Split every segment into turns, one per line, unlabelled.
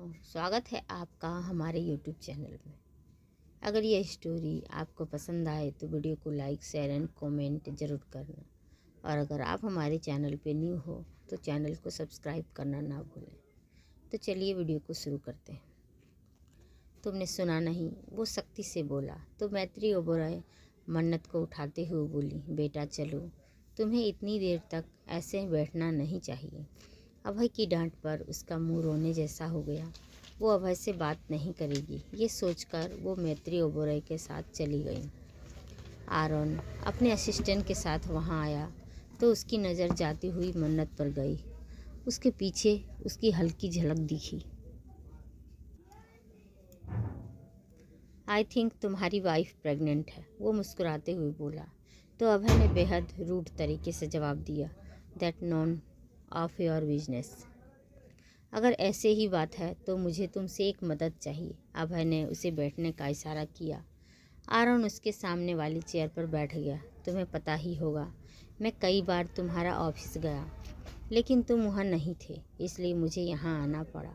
स्वागत है आपका हमारे YouTube चैनल में। अगर ये स्टोरी आपको पसंद आए तो वीडियो को लाइक, शेयर एंड कमेंट ज़रूर करना। और अगर आप हमारे चैनल पे न्यू हो तो चैनल को सब्सक्राइब करना ना भूलें। तो चलिए वीडियो को शुरू करते हैं। तुमने सुना नहीं, वो सख्ती से बोला। तो मैत्री ओबेरॉय मन्नत को उठाते हुए बोली, बेटा चलो, तुम्हें इतनी देर तक ऐसे बैठना नहीं चाहिए। अभय की डांट पर उसका मुंह रोने जैसा हो गया। वो अभय से बात नहीं करेगी, ये सोचकर वो मैत्री ओबेरॉय के साथ चली गई। आरन अपने असिस्टेंट के साथ वहाँ आया तो उसकी नज़र जाती हुई मन्नत पर गई। उसके पीछे उसकी हल्की झलक दिखी। आई थिंक तुम्हारी वाइफ प्रेग्नेंट है, वो मुस्कुराते हुए बोला। तो अभय ने बेहद रूड तरीके से जवाब दिया, that none of your business. अगर ऐसे ही बात है तो मुझे तुमसे एक मदद चाहिए। अभय ने उसे बैठने का इशारा किया। आरन उसके सामने वाली चेयर पर बैठ गया। तुम्हें पता ही होगा, मैं कई बार तुम्हारा ऑफिस गया लेकिन तुम वहाँ नहीं थे, इसलिए मुझे यहाँ आना पड़ा।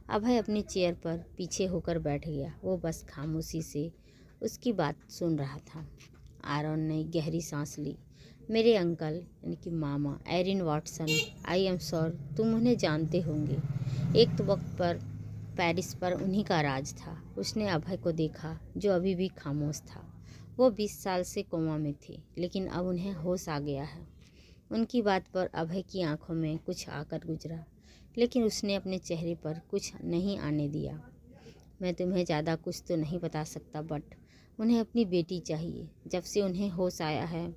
अभय अपनी चेयर पर पीछे होकर बैठ गया। वो बस खामोशी से उसकी बात सुन रहा था। आरन ने गहरी सांस ली। मेरे अंकल यानी कि मामा Erin Watson, I am sure तुम उन्हें जानते होंगे। एक तो वक्त पर पेरिस पर उन्हीं का राज था। उसने अभय को देखा जो अभी भी खामोश था। वो 20 साल से कोमा में थे लेकिन अब उन्हें होश आ गया है। उनकी बात पर अभय की आंखों में कुछ आकर गुजरा लेकिन उसने अपने चेहरे पर कुछ नहीं आने दिया। मैं तुम्हें ज़्यादा कुछ तो नहीं बता सकता, बट उन्हें अपनी बेटी चाहिए। जब से उन्हें होश आया है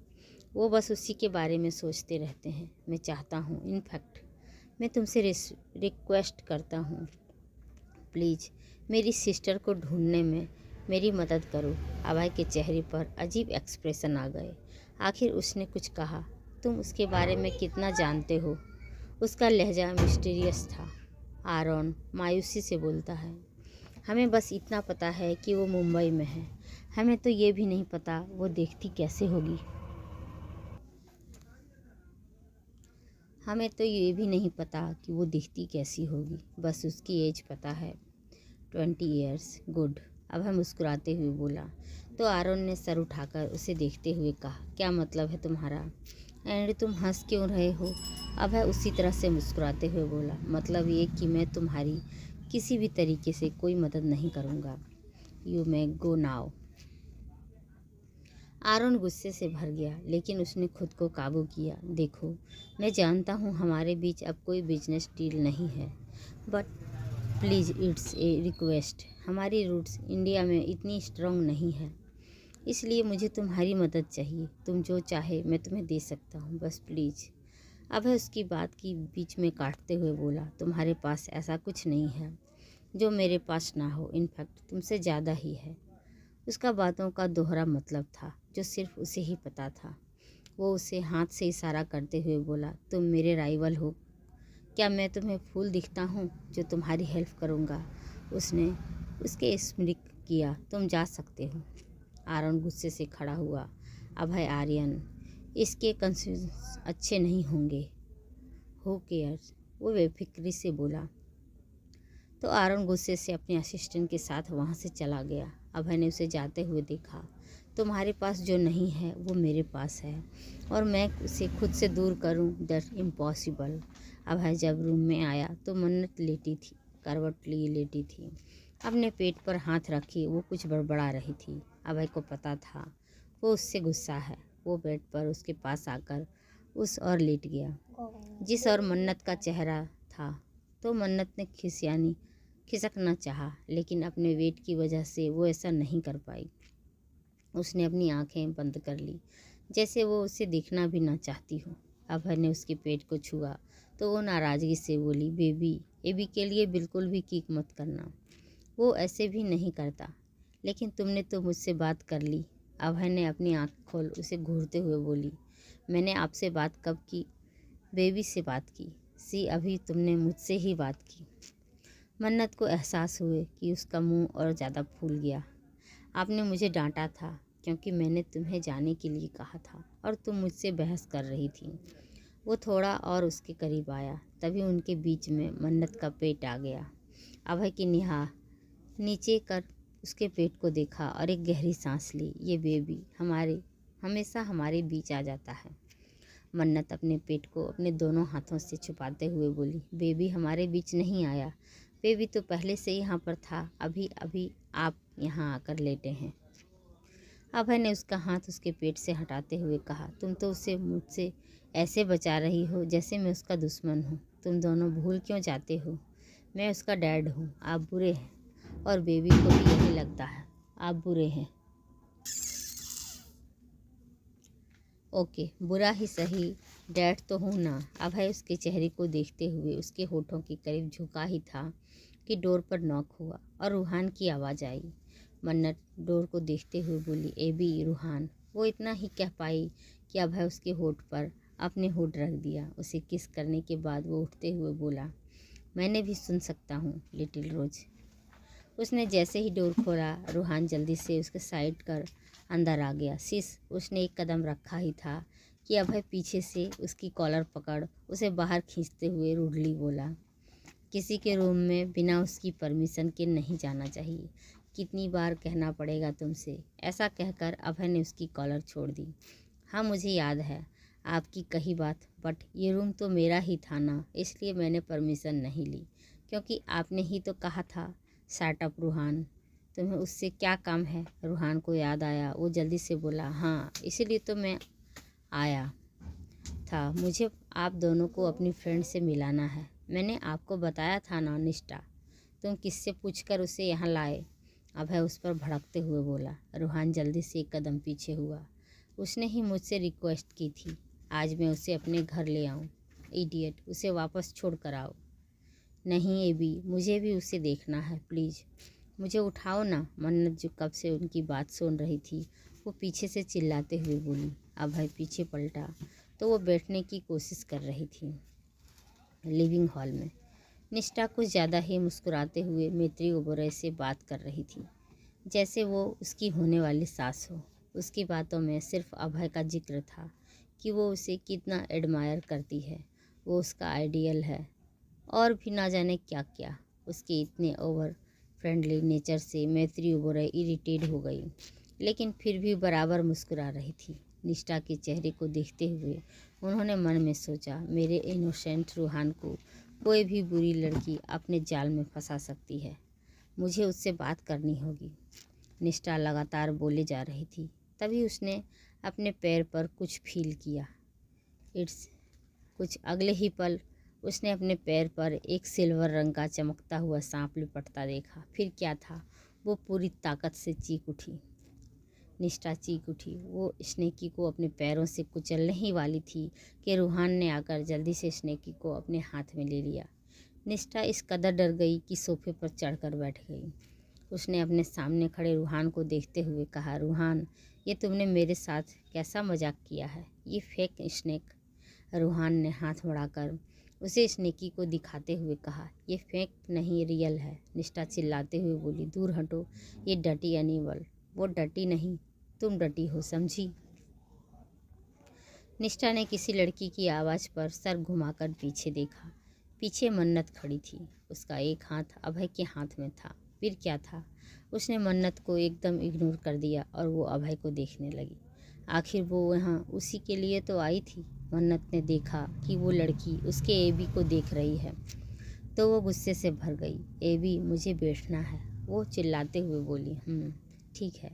वो बस उसी के बारे में सोचते रहते हैं। मैं चाहता हूँ, इनफैक्ट मैं तुमसे रिक्वेस्ट करता हूँ, प्लीज़ मेरी सिस्टर को ढूंढने में मेरी मदद करो। अभय के चेहरे पर अजीब एक्सप्रेशन आ गए। आखिर उसने कुछ कहा। तुम उसके बारे में कितना जानते हो? उसका लहजा मिस्टीरियस था। आरन मायूसी से बोलता है, हमें बस इतना पता है कि वो मुंबई में है। हमें तो ये भी नहीं पता वो देखती कैसे होगी। हमें तो ये भी नहीं पता कि वो दिखती कैसी होगी। बस उसकी एज पता है, 20 ईयर्स। गुड, अभय मुस्कुराते हुए बोला। तो आरन ने सर उठाकर उसे देखते हुए कहा, क्या मतलब है तुम्हारा? एंड तुम हंस क्यों रहे हो? अभय उसी तरह से मुस्कुराते हुए बोला, मतलब ये कि मैं तुम्हारी किसी भी तरीके से कोई मदद नहीं करूँगा। You may go now. आरन गुस्से से भर गया लेकिन उसने खुद को काबू किया। देखो, मैं जानता हूँ हमारे बीच अब कोई बिजनेस डील नहीं है, but please it's a request. हमारी रूट्स इंडिया में इतनी स्ट्रांग नहीं है, इसलिए मुझे तुम्हारी मदद चाहिए। तुम जो चाहे मैं तुम्हें दे सकता हूँ, बस प्लीज़। अभय उसकी बात की बीच में काटते हुए बोला, तुम्हारे पास ऐसा कुछ नहीं है जो मेरे पास ना हो, इनफैक्ट तुमसे ज़्यादा ही है। उसका बातों का दोहरा मतलब था जो सिर्फ उसे ही पता था। वो उसे हाथ से इशारा करते हुए बोला, तुम मेरे राइवल हो क्या? मैं तुम्हें फूल दिखता हूँ जो तुम्हारी हेल्प करूँगा? उसने उसके स्मृत किया, तुम जा सकते हो। आरन गुस्से से खड़ा हुआ। अभय आर्यन, इसके कंसेप्ट अच्छे नहीं होंगे। Who cares? वो बेफिक्री से बोला। तो आरन गुस्से से अपने असिस्टेंट के साथ वहाँ से चला गया। अभय ने उसे जाते हुए देखा। तुम्हारे पास जो नहीं है वो मेरे पास है और मैं उसे खुद से दूर करूं, दैट्स इम्पॉसिबल। अभय जब रूम में आया तो मन्नत लेटी थी, करवट लिए लेटी थी, अपने पेट पर हाथ रखे वो कुछ बड़बड़ा रही थी। अभय को पता था वो उससे गुस्सा है। वो बेड पर उसके पास आकर उस और लेट गया जिस और मन्नत का चेहरा था। तो मन्नत ने खिसकना चाहा लेकिन अपने वेट की वजह से वो ऐसा नहीं कर पाई। उसने अपनी आंखें बंद कर ली जैसे वो उसे देखना भी ना चाहती हो। अभय ने उसके पेट को छुआ तो वो नाराज़गी से बोली, बेबी, एबी के लिए बिल्कुल भी किक मत करना, वो ऐसे भी नहीं करता। लेकिन तुमने तो मुझसे बात कर ली। अभय ने अपनी आँख खोल उसे घूरते हुए बोली, मैंने आपसे बात कब की? बेबी से बात की। सी, अभी तुमने मुझसे ही बात की। मन्नत को एहसास हुए कि उसका मुंह और ज़्यादा फूल गया। आपने मुझे डांटा था क्योंकि मैंने तुम्हें जाने के लिए कहा था और तुम मुझसे बहस कर रही थी। वो थोड़ा और उसके करीब आया, तभी उनके बीच में मन्नत का पेट आ गया। अभय की निगाह नीचे कर उसके पेट को देखा और एक गहरी सांस ली। ये बेबी हमेशा हमारे बीच आ जाता है। मन्नत अपने पेट को अपने दोनों हाथों से छुपाते हुए बोली, बेबी हमारे बीच नहीं आया, बेबी तो पहले से यहाँ पर था, अभी अभी आप यहाँ आकर लेटे हैं। अभय ने उसका हाथ उसके पेट से हटाते हुए कहा, तुम तो उसे मुझसे ऐसे बचा रही हो जैसे मैं उसका दुश्मन हूँ। तुम दोनों भूल क्यों जाते हो? मैं उसका डैड हूँ, आप बुरे हैं, और बेबी को भी यही लगता है आप बुरे हैं। ओके, बुरा ही सही, डैड तो हूँ ना। अभय उसके चेहरे को देखते हुए उसके होठों के करीब झुका ही था कि डोर पर नॉक हुआ और रूहान की आवाज़ आई। मन्नत डोर को देखते हुए बोली, एबी रूहान। वो इतना ही कह पाई कि अभय उसके होठ पर अपने होठ रख दिया। उसे किस करने के बाद वो उठते हुए बोला, मैंने भी सुन सकता हूँ लिटिल रोज। उसने जैसे ही डोर खोला, रूहान जल्दी से उसके साइड कर अंदर आ गया। उसने एक कदम रखा ही था कि अभय पीछे से उसकी कॉलर पकड़ उसे बाहर खींचते हुए रूडली बोला, किसी के रूम में बिना उसकी परमिशन के नहीं जाना चाहिए। कितनी बार कहना पड़ेगा तुमसे? ऐसा कहकर अभय ने उसकी कॉलर छोड़ दी। हाँ, मुझे याद है आपकी कही बात, बट ये रूम तो मेरा ही था ना, इसलिए मैंने परमिशन नहीं ली, क्योंकि आपने ही तो कहा था। शट अप रूहान, तुम्हें उससे क्या काम है? रूहान को याद आया, वो जल्दी से बोला, हाँ इसीलिए तो मैं आया था, मुझे आप दोनों को अपनी फ्रेंड से मिलाना है। मैंने आपको बताया था ना निष्ठा, तुम किससे पूछकर उसे यहाँ लाए? अभय उस पर भड़कते हुए बोला। रूहान जल्दी से एक कदम पीछे हुआ। उसने ही मुझसे रिक्वेस्ट की थी, आज मैं उसे अपने घर ले आऊँ। इडियट, उसे वापस छोड़ कर आओ। नहीं एबी, मुझे भी उसे देखना है, प्लीज़ मुझे उठाओ ना। मन्नत जो कब से उनकी बात सुन रही थी, वो पीछे से चिल्लाते हुए बोली। अभय पीछे पलटा तो वो बैठने की कोशिश कर रही थी। लिविंग हॉल में निष्ठा कुछ ज़्यादा ही मुस्कुराते हुए मैत्री ओबराय से बात कर रही थी, जैसे वो उसकी होने वाली सास हो। उसकी बातों में सिर्फ अभय का जिक्र था कि वो उसे कितना एडमायर करती है, वो उसका आइडियल है, और भी ना जाने क्या क्या। उसके इतने ओवर फ्रेंडली नेचर से मैत्री ओबराय इरिटेट हो गई, लेकिन फिर भी बराबर मुस्कुरा रही थी। निष्ठा के चेहरे को देखते हुए उन्होंने मन में सोचा, मेरे इनोसेंट रूहान को कोई भी बुरी लड़की अपने जाल में फंसा सकती है, मुझे उससे बात करनी होगी। निष्ठा लगातार बोले जा रही थी, तभी उसने अपने पैर पर कुछ फील किया। कुछ अगले ही पल उसने अपने पैर पर एक सिल्वर रंग का चमकता हुआ सांप लिपटता देखा। फिर क्या था, वो पूरी ताकत से चीख उठी। निष्ठा चीख उठी। वो स्नेकी को अपने पैरों से कुचलने ही वाली थी कि रूहान ने आकर जल्दी से स्नेकी को अपने हाथ में ले लिया। निष्ठा इस कदर डर गई कि सोफे पर चढ़कर बैठ गई। उसने अपने सामने खड़े रूहान को देखते हुए कहा, रूहान, ये तुमने मेरे साथ कैसा मजाक किया है? ये फेक स्नेक। रूहान ने हाथ बढ़ाकर उसे स्नेकी को दिखाते हुए कहा, ये फेक नहीं, रियल है। निष्ठा चिल्लाते हुए बोली, दूर हटो, ये डटी एनिमल। वो डटी नहीं, तुम डटी हो, समझी? निष्ठा ने किसी लड़की की आवाज़ पर सर घुमाकर पीछे देखा। पीछे मन्नत खड़ी थी, उसका एक हाथ अभय के हाथ में था। फिर क्या था, उसने मन्नत को एकदम इग्नोर कर दिया और वो अभय को देखने लगी। आखिर वो यहाँ उसी के लिए तो आई थी। मन्नत ने देखा कि वो लड़की उसके एबी को देख रही है तो वो गुस्से से भर गई। एबी, मुझे बैठना है, वो चिल्लाते हुए बोली। ठीक है,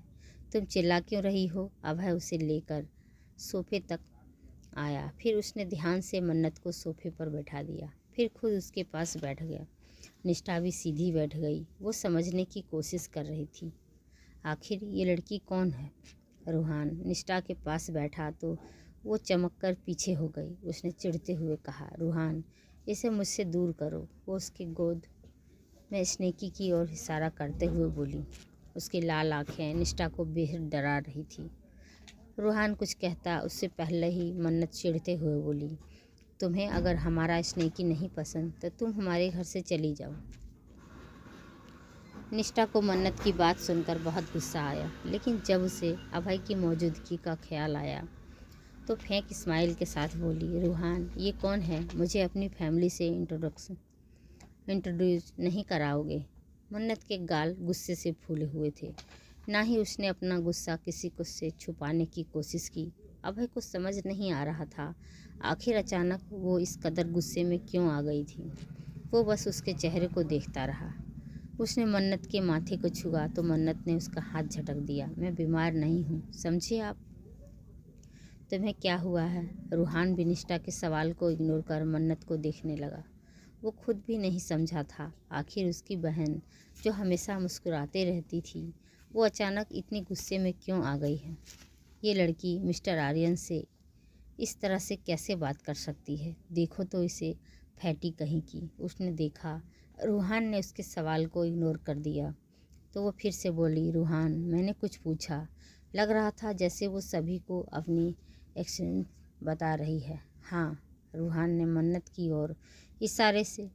तुम चिल्ला क्यों रही हो? अभय उसे लेकर सोफे तक आया। फिर उसने ध्यान से मन्नत को सोफे पर बैठा दिया, फिर खुद उसके पास बैठ गया। निष्ठा भी सीधी बैठ गई। वो समझने की कोशिश कर रही थी, आखिर ये लड़की कौन है? रूहान निष्ठा के पास बैठा तो वो चमक कर पीछे हो गई। उसने चिढ़ते हुए कहा, रूहान, इसे मुझसे दूर करो। वो उसकी गोद में स्नेकी की ओर इशारा करते हुए बोली। उसकी लाल आंखें निष्ठा को बेहद डरा रही थी। रूहान कुछ कहता उससे पहले ही मन्नत चिढ़ते हुए बोली, तुम्हें अगर हमारा स्नेकी नहीं पसंद तो तुम हमारे घर से चली जाओ। निष्ठा को मन्नत की बात सुनकर बहुत गुस्सा आया, लेकिन जब उसे अभय की मौजूदगी का ख्याल आया तो फेंक स्माइल के साथ बोली, रूहान, ये कौन है? मुझे अपनी फैमिली से इंट्रोडक्शन इंट्रोड्यूस नहीं कराओगे? मन्नत के गाल गुस्से से फूले हुए थे। ना ही उसने अपना गुस्सा किसी को से छुपाने की कोशिश की। अभय को समझ नहीं आ रहा था आखिर अचानक वो इस कदर गुस्से में क्यों आ गई थी। वो बस उसके चेहरे को देखता रहा। उसने मन्नत के माथे को छुआ तो मन्नत ने उसका हाथ झटक दिया। मैं बीमार नहीं हूँ, समझे आप? तुम्हें क्या हुआ है? रूहान भी निष्ठा के सवाल को इग्नोर कर मन्नत को देखने लगा। वो खुद भी नहीं समझा था आखिर उसकी बहन जो हमेशा मुस्कुराते रहती थी वो अचानक इतनी गुस्से में क्यों आ गई है। ये लड़की मिस्टर आर्यन से इस तरह से कैसे बात कर सकती है? देखो तो इसे, फैटी कहीं की। उसने देखा रूहान ने उसके सवाल को इग्नोर कर दिया तो वो फिर से बोली, रूहान मैंने कुछ पूछा। लग रहा था जैसे वो सभी को अपनी एक्शन बता रही है। हाँ, रूहान ने मन्नत की ओर इशारे से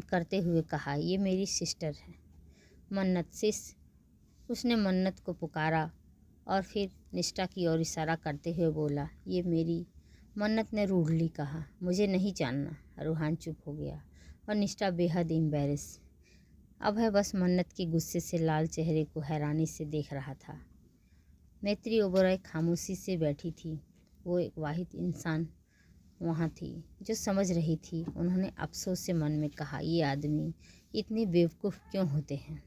करते हुए कहा, ये मेरी सिस्टर है। मन्नत सिस। उसने मन्नत को पुकारा और फिर निष्ठा की ओर इशारा करते हुए बोला, ये मेरी। मन्नत ने रूडली कहा, मुझे नहीं जानना। रूहान चुप हो गया और निष्ठा बेहद एम्बैरेस। अभय बस मन्नत के गुस्से से लाल चेहरे को हैरानी से देख रहा था। मैत्री ओबराय खामोशी से बैठी थी। वो एक वाहिद इंसान वहाँ थी जो समझ रही थी। उन्होंने अफसोस से मन में कहा, ये आदमी इतने बेवकूफ़ क्यों होते हैं?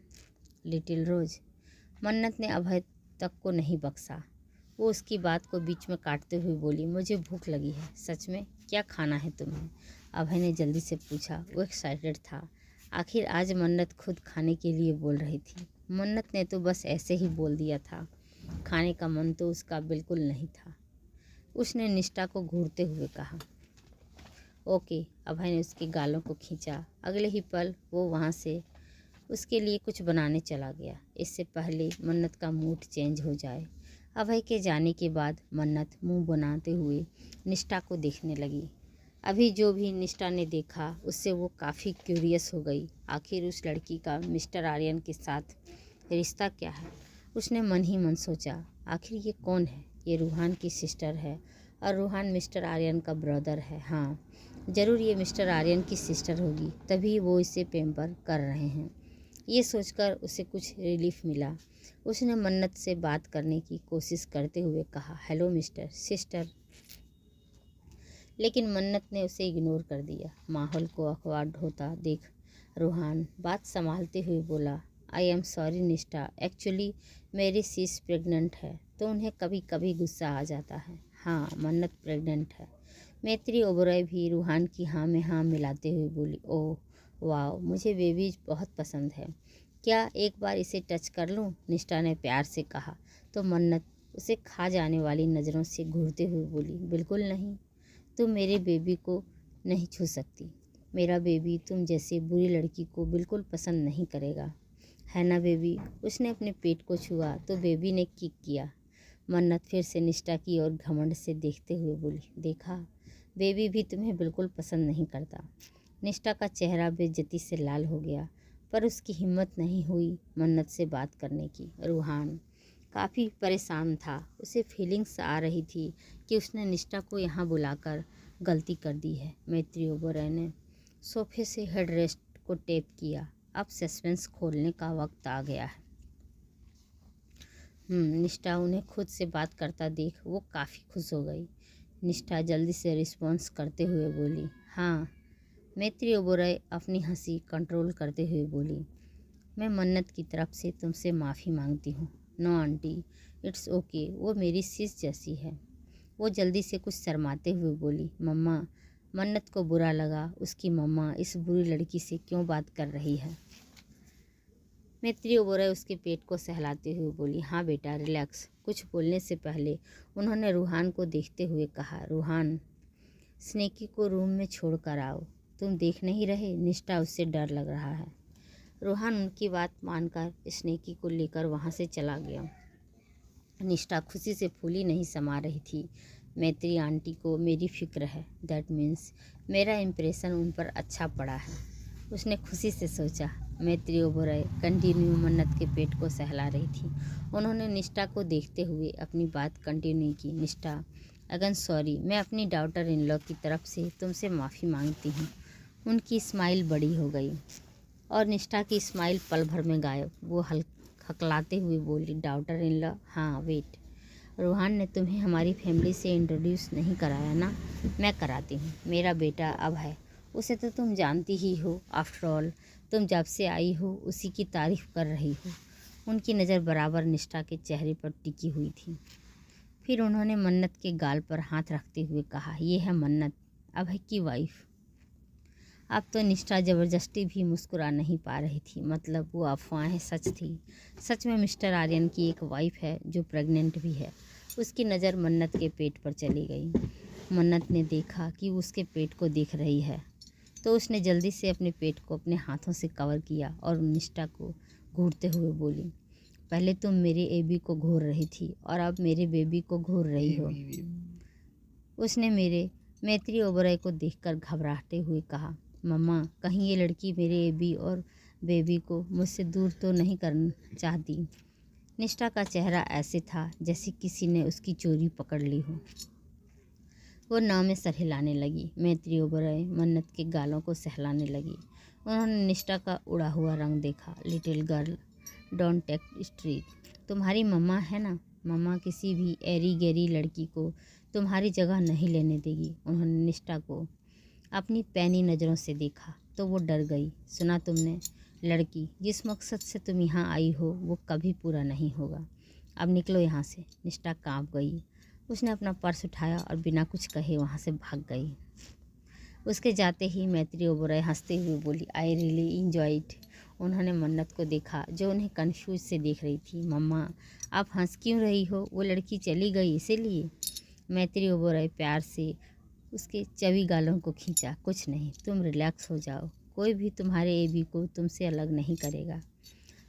लिटिल रोज। मन्नत ने अभय तक को नहीं बख्शा। वो उसकी बात को बीच में काटते हुए बोली, मुझे भूख लगी है। सच में? क्या खाना है तुम्हें? अभय ने जल्दी से पूछा। वो एक्साइटेड था। आखिर आज मन्नत खुद खाने के लिए बोल रही थी। मन्नत ने तो बस ऐसे ही बोल दिया था। खाने का मन तो उसका बिल्कुल नहीं था। उसने निष्ठा को घूरते हुए कहा, ओके। अभय ने उसके गालों को खींचा। अगले ही पल वो वहाँ से उसके लिए कुछ बनाने चला गया, इससे पहले मन्नत का मूड चेंज हो जाए। अभय के जाने के बाद मन्नत मुंह बनाते हुए निष्ठा को देखने लगी। अभी जो भी निष्ठा ने देखा उससे वो काफ़ी क्यूरियस हो गई। आखिर उस लड़की का मिस्टर आर्यन के साथ रिश्ता क्या है? उसने मन ही मन सोचा, आखिर ये कौन है? ये रूहान की सिस्टर है और रूहान मिस्टर आर्यन का ब्रदर है। हाँ, ज़रूर ये मिस्टर आर्यन की सिस्टर होगी, तभी वो इसे पैम्पर कर रहे हैं। ये सोचकर उसे कुछ रिलीफ मिला। उसने मन्नत से बात करने की कोशिश करते हुए कहा, हेलो मिस्टर सिस्टर। लेकिन मन्नत ने उसे इग्नोर कर दिया। माहौल को अखबार होता देख रूहान बात संभालते हुए बोला, आई एम सॉरी निष्ठा, एक्चुअली मेरी सिस प्रेग्नेंट है तो उन्हें कभी कभी गुस्सा आ जाता है। हाँ, मन्नत प्रेग्नेंट है। मैत्री ओबराय भी रूहान की हाँ में हाँ मिलाते हुए बोली, ओह वाह, मुझे बेबी बहुत पसंद है। क्या एक बार इसे टच कर लूँ? निष्ठा ने प्यार से कहा तो मन्नत उसे खा जाने वाली नज़रों से घूरते हुए बोली, बिल्कुल नहीं, तुम मेरे बेबी को नहीं छू सकती। मेरा बेबी तुम जैसी बुरी लड़की को बिल्कुल पसंद नहीं करेगा, है ना बेबी? उसने अपने पेट को छुआ तो बेबी ने किक किया। मन्नत फिर से निष्ठा की ओर घमंड से देखते हुए बोली, देखा, बेबी भी तुम्हें बिल्कुल पसंद नहीं करता। निष्ठा का चेहरा बेइज्जती से लाल हो गया पर उसकी हिम्मत नहीं हुई मन्नत से बात करने की। रूहान काफ़ी परेशान था। उसे फीलिंग्स आ रही थी कि उसने निष्ठा को यहाँ बुलाकर गलती कर दी है। मैत्री ओबराय ने सोफे से हेड रेस्ट को टेप किया। अब सस्पेंस खोलने का वक्त आ गया है। निष्ठा उन्हें खुद से बात करता देख वो काफ़ी खुश हो गई। निष्ठा जल्दी से रिस्पॉन्स करते हुए बोली, हाँ। मैत्री ओबराय अपनी हंसी कंट्रोल करते हुए बोली, मैं मन्नत की तरफ से तुमसे माफ़ी मांगती हूँ। नो आंटी, इट्स ओके, वो मेरी सिस जैसी है। वो जल्दी से कुछ शर्माते हुए बोली, मम्मा। मन्नत को बुरा लगा उसकी मम्मा इस बुरी लड़की से क्यों बात कर रही है। मैत्री ओबराय उसके पेट को सहलाते हुए बोली, हाँ बेटा रिलैक्स। कुछ बोलने से पहले उन्होंने रूहान को देखते हुए कहा, रूहान स्नेकी को रूम में छोड़ कर आओ। तुम देख नहीं रहे निष्ठा उससे डर लग रहा है। रूहान उनकी बात मानकर स्नेकी को लेकर वहाँ से चला गया। निष्ठा खुशी से फूली नहीं समा रही थी। मैत्री आंटी को मेरी फिक्र है, दैट मीन्स मेरा इम्प्रेशन उन पर अच्छा पड़ा है, उसने खुशी से सोचा। मैत्री ओबराय कंटिन्यू मन्नत के पेट को सहला रही थी। उन्होंने निष्ठा को देखते हुए अपनी बात कंटिन्यू की, निष्ठा अगेन सॉरी, मैं अपनी डॉटर इन लॉ की तरफ से तुमसे माफ़ी मांगती हूँ। उनकी स्माइल बड़ी हो गई और निष्ठा की स्माइल पल भर में गायब। वो हकलाते हुए बोली, डॉटर इन लॉ, हाँ वेट, रूहान ने तुम्हें हमारी फैमिली से इंट्रोड्यूस नहीं कराया ना? मैं कराती हूँ। मेरा बेटा अभय, उसे तो तुम जानती ही हो। आफ्टर ऑल तुम जब से आई हो उसी की तारीफ कर रही हो। उनकी नज़र बराबर निष्ठा के चेहरे पर टिकी हुई थी। फिर उन्होंने मन्नत के गाल पर हाथ रखते हुए कहा, ये है मन्नत, अभय की वाइफ। अब तो निष्ठा ज़बरदस्ती भी मुस्कुरा नहीं पा रही थी। मतलब वो अफवाहें सच थी। सच में मिस्टर आर्यन की एक वाइफ है जो प्रेग्नेंट भी है। उसकी नज़र मन्नत के पेट पर चली गई। मन्नत ने देखा कि उसके पेट को देख रही है तो उसने जल्दी से अपने पेट को अपने हाथों से कवर किया और निष्ठा को घूरते हुए बोली, पहले तुम मेरे बेबी को घूर रही थी और अब मेरे बेबी को घूर रही हो। उसने मेरे मैत्री ओबराय को देखकर घबराते हुए कहा, मम्मा, कहीं ये लड़की मेरे बेबी और बेबी को मुझसे दूर तो नहीं करना चाहती। निष्ठा का चेहरा ऐसे था जैसे किसी ने उसकी चोरी पकड़ ली हो। वो नाव में सर हिलाने लगी। मैत्री ओबराय मन्नत के गालों को सहलाने लगी। उन्होंने निष्ठा का उड़ा हुआ रंग देखा। Little girl, don't take street. तुम्हारी मम्मा है ना, मम्मा किसी भी एरी गैरी लड़की को तुम्हारी जगह नहीं लेने देगी। उन्होंने निष्ठा को अपनी पैनी नज़रों से देखा तो वो डर गई। सुना तुमने, लड़की, जिस मकसद से तुम यहाँ आई हो वो कभी पूरा नहीं होगा। अब निकलो यहाँ से। निष्ठा काँप गई। उसने अपना पर्स उठाया और बिना कुछ कहे वहाँ से भाग गई। उसके जाते ही मैत्री ओबराय हंसते हुए बोली, आई रियली इंजॉय इट। उन्होंने मन्नत को देखा जो उन्हें कन्फ्यूज से देख रही थी। मम्मा, आप हंस क्यों रही हो? वो लड़की चली गई इसीलिए? मैत्री ओबराय प्यार से उसके चवी गालों को खींचा। कुछ नहीं, तुम रिलैक्स हो जाओ। कोई भी तुम्हारे एबी को तुमसे अलग नहीं करेगा।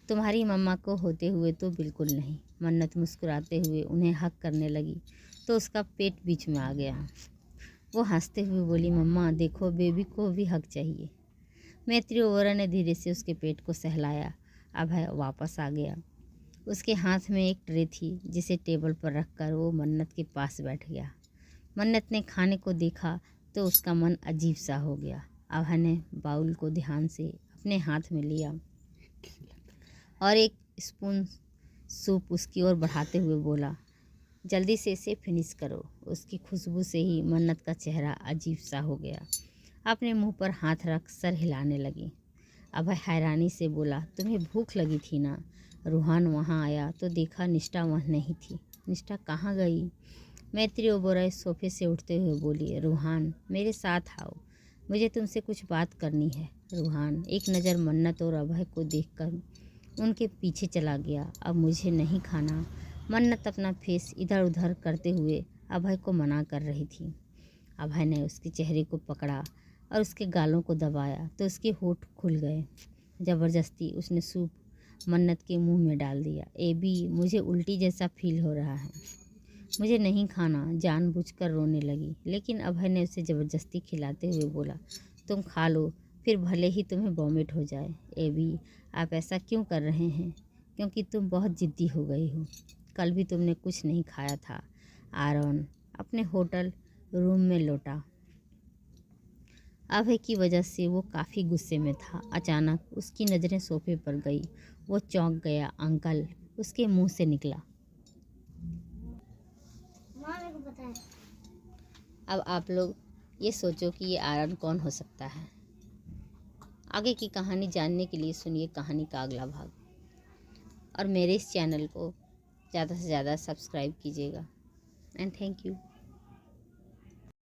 तुम्हारी मम्मा को होते हुए तो बिल्कुल नहीं। मन्नत मुस्कुराते हुए उन्हें हक करने लगी तो उसका पेट बीच में आ गया। वो हंसते हुए बोली, मम्मा देखो, बेबी को भी हक चाहिए। मैत्री ओबराय ने धीरे से उसके पेट को सहलाया। अभय वापस आ गया। उसके हाथ में एक ट्रे थी जिसे टेबल पर रखकर वो मन्नत के पास बैठ गया। मन्नत ने खाने को देखा तो उसका मन अजीब सा हो गया। अभय ने बाउल को ध्यान से अपने हाथ में लिया और एक स्पून सूप उसकी ओर बढ़ाते हुए बोला, जल्दी से इसे फिनिश करो। उसकी खुशबू से ही मन्नत का चेहरा अजीब सा हो गया। अपने मुंह पर हाथ रख सर हिलाने लगी। अभय हैरानी से बोला, तुम्हें भूख लगी थी ना? रूहान वहाँ आया तो देखा निष्ठा वहाँ नहीं थी। निष्ठा कहाँ गई? मैत्री ओबराय सोफे से उठते हुए बोली, रूहान मेरे साथ आओ, मुझे तुमसे कुछ बात करनी है। रूहान एक नज़र मन्नत और अभय को देखकर उनके पीछे चला गया। अब मुझे नहीं खाना। मन्नत अपना फेस इधर उधर करते हुए अभय को मना कर रही थी। अभय ने उसके चेहरे को पकड़ा और उसके गालों को दबाया तो उसके होंठ खुल गए। ज़बरदस्ती उसने सूप मन्नत के मुंह में डाल दिया। एबी, मुझे उल्टी जैसा फील हो रहा है, मुझे नहीं खाना। जानबूझकर रोने लगी, लेकिन अभय ने उसे ज़बरदस्ती खिलाते हुए बोला, तुम खा लो, फिर भले ही तुम्हें वॉमिट हो जाए। एबी, आप ऐसा क्यों कर रहे हैं? क्योंकि तुम बहुत ज़िद्दी हो गई हो। कल भी तुमने कुछ नहीं खाया था। आरॉन अपने होटल रूम में लौटा। अभय की वजह से वो काफ़ी गुस्से में था। अचानक उसकी नज़रें सोफे पर गई। वो चौंक गया। अंकल, उसके मुंह से निकला। अब आप लोग ये सोचो कि ये आरन कौन हो सकता है। आगे की कहानी जानने के लिए सुनिए कहानी का अगला भाग और मेरे इस चैनल को ज़्यादा से ज़्यादा सब्सक्राइब कीजिएगा। And thank you.